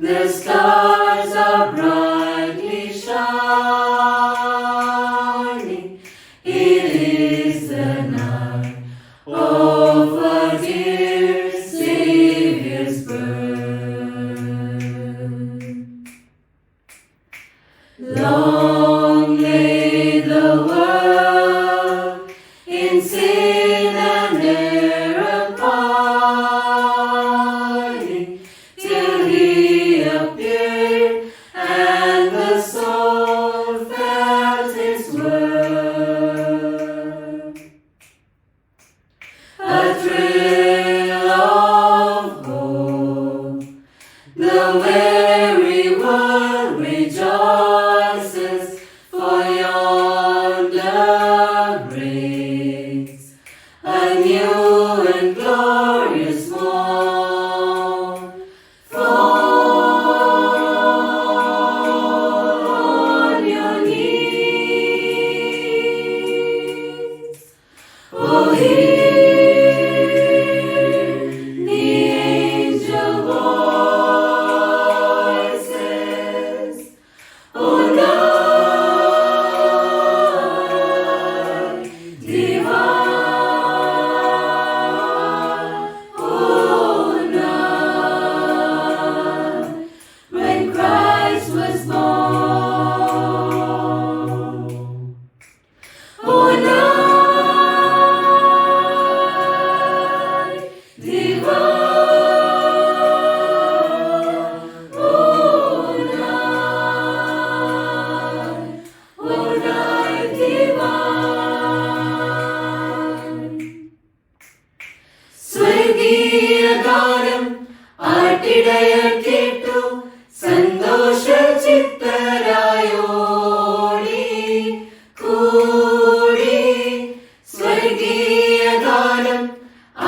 The stars are brightly shining. It is the night of our dear Savior's birth. Long lay the world in sin and error pining, till He appeared and the soul felt His word. A thrill of hope, the weary world rejoices, for yonder breaks a new and glorious morn. Fall on your knees, oh, hear the angel voices, oh, night divine, oh, night when Christ was born, oh, night divine, oh, night divine. സ്വർഗീയ ഗാനം ആട്ടിടയർ കേട്ടു, സന്തോഷ ചിത്തരായോടി കൂടി. സ്വർഗീയ ഗാനം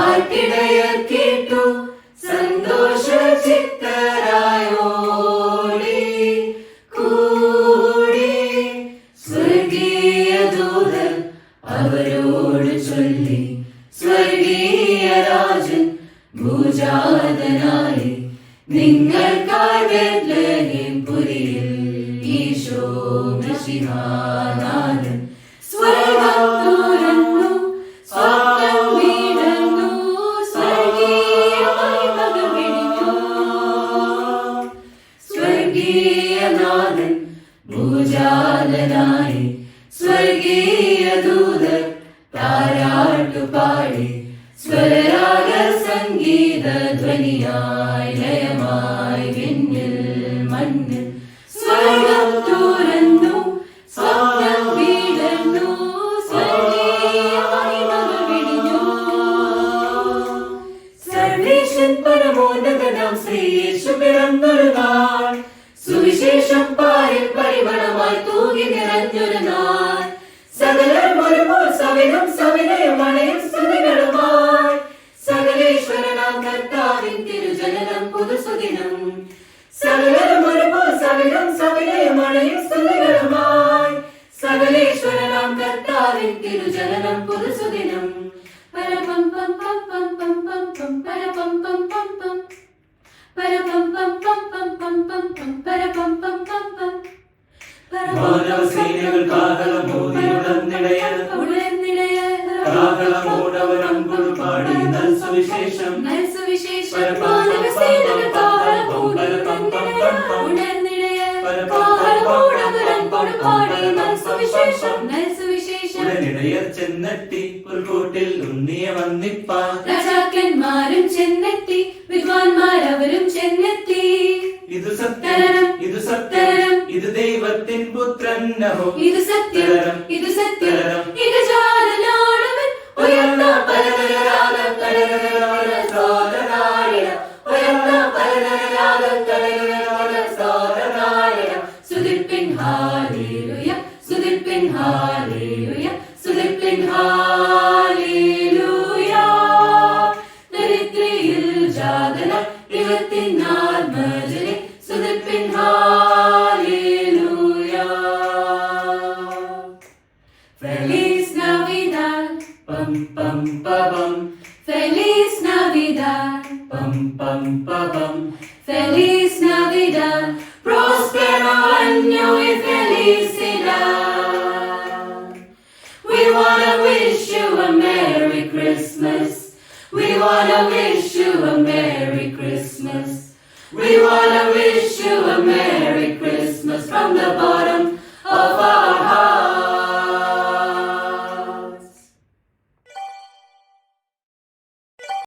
ആട്ടിടയർ കേട്ടു, സന്തോഷ ചിത്തരായോടി കൂടി. സ്വർഗീയ ദൂതൻ അവരോട് ചൊല്ലി, സ്വർഗീയ രാജൻ ഭൂജാതനായി നിങ്ങൾക്കായി ബേത്ലഹേം പുരിയിൽ ഈശോ മിശിഹാനാഥൻ. സ്വർഗ്ഗം തുറന്നു, സ്വപ്നം വീഴുന്നു, സ്വർഗീയ മഹിമകൾ വെടിഞ്ഞു. സ്വർഗീയനാഥൻ ഭൂജാതനായി, സ്വർഗീയ ദൂതൻ താരാട്ടുപാടി, സ്വരരാഗ സംഗീത ധ്വനിയായി ലയമായി വിണ്ണിൽ മണ്ണിൽ. സ്വർഗ്ഗം തുറന്നു, സ്വപ്നം വീഴുന്നു, സ്വർഗീയ മഹിമകൾ വെടിഞ്ഞു. സർവേശൻ പരമോന്നതനാം ശ്രീയേശു പിറന്നൊരു നാൾ, സുവിശേഷം പാരിൽ പരിമളമായി തൂകി നിറഞ്ഞൊരു നാൾ. സകലരും ഒരുപോൽ സവിധം സവിനയം അണയും സ്തുതികളുമായി, സകലേശ്വരനാം കർത്താവിൻ തിരുജനനം പുതുസുദിനം. സകലരും ഒരുപോൽ സവിധം സവിനയം അണയും സ്തുതികളുമായി, സകലേശ്വരനാം കർത്താവിൻ തിരുജനനം പുതുസുദിനം. പരപം പം പം പം പം പം പം പരപം പം പം പം പരപം പം പം പം പം പം പം പരപം പം പം പം. മാനവസേനകൾ കാഹളമോദിയുടന്നിടയർ, കാഹളമോടവരമ്പുൾ പാടി നൽ സുവിശേഷം. മാനവസേനകൾ കാഹളമോടവരമ്പുൾ പാടി നൽ സുവിശേഷം. ഉടനിടയർ ചെന്നെത്തി പുൽക്കൂട്ടിൽ ഉണ്ണിയെ വന്ദിപ്പാൻ, രാജാക്കന്മാരും ചെന്നെത്തി, വിദ്വാൻമാരവരും ചെന്നെത്തി. ഇതു സത്യം, ഇതു സത്യം, ഇത് ദൈവത്തിൻ പുത്രൻ നഹോ. ഇത് സത്യം, ഇത് സത്യം, ഇത് ജാതനാണവൻ. ഉയർന്ന പരതരാഗം കടലോല സോദനാടിന, ഉയർന്ന പരതരാഗം കടലോല സോദനാടിന. സുതിർപ്പിൻ ഹാലേലുയ, സുതിർപ്പിൻ ഹാലേലുയ, സുതിർപ്പിൻ ഹാലേലുയ. ദരിദ്രയിൽ ജാതന ദൈവത്തിൻ ആത്മജനെ, സുതിർപ്പിൻ hallelujah. Feliz Navidad, pam pam pam, Feliz Navidad, pam pam pam, Feliz Navidad, prospero año y felicidad. We wanna wish you a Merry Christmas. We wanna wish you a Merry Christmas. We wanna wish you